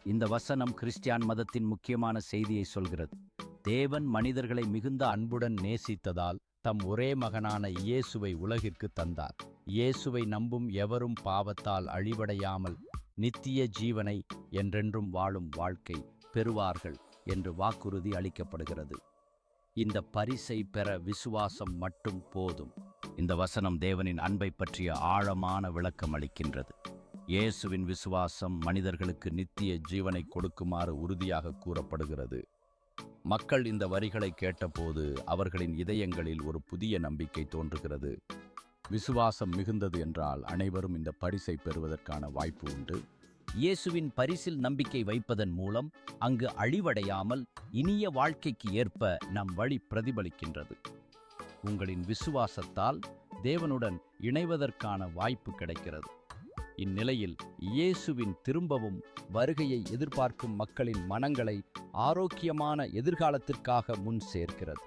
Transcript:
இந்த வசனம் கிறிஸ்டியான் மதத்தின் முக்கியமான செய்தியை சொல்கிறது. தேவன் மனிதர்களை மிகுந்த அன்புடன் நேசித்ததால் தம் ஒரே மகனான இயேசுவை உலகிற்கு தந்தார். இயேசுவை நம்பும் எவரும் பாவத்தால் அழிவடையாமல் நித்திய ஜீவனை, என்றென்றும் வாழும் வாழ்க்கை பெறுவார்கள் என்று வாக்குறுதி அளிக்கப்படுகிறது. இந்த பரிசை பெற விசுவாசம் மட்டும் போதும். இந்த வசனம் தேவனின் அன்பை பற்றிய ஆழமான விளக்கம் அளிக்கின்றது. இயேசுவின் விசுவாசம் மனிதர்களுக்கு நித்திய ஜீவனை கொடுக்குமாறு உறுதியாக கூறப்படுகிறது. மக்கள் இந்த வரிகளை கேட்டபோது அவர்களின் இதயங்களில் ஒரு புதிய நம்பிக்கை தோன்றுகிறது. விசுவாசம் மிகுந்தது என்றால் அனைவரும் இந்த பரிசை பெறுவதற்கான வாய்ப்பு உண்டு. இயேசுவின் பரிசில் நம்பிக்கை வைப்பதன் மூலம் அங்கு அழிவடையாமல் இனிய வாழ்க்கைக்கு ஏற்ப நம் வழி பிரதிபலிக்கின்றது. உங்களின் விசுவாசத்தால் தேவனுடன் இணைவதற்கான வாய்ப்பு கிடைக்கிறது. இந்நிலையில் இயேசுவின் திரும்பவும் வருகையை எதிர்பார்க்கும் மக்களின் மனங்களை ஆரோக்கியமான எதிர்காலத்திற்காக முன் சேர்க்கிறது.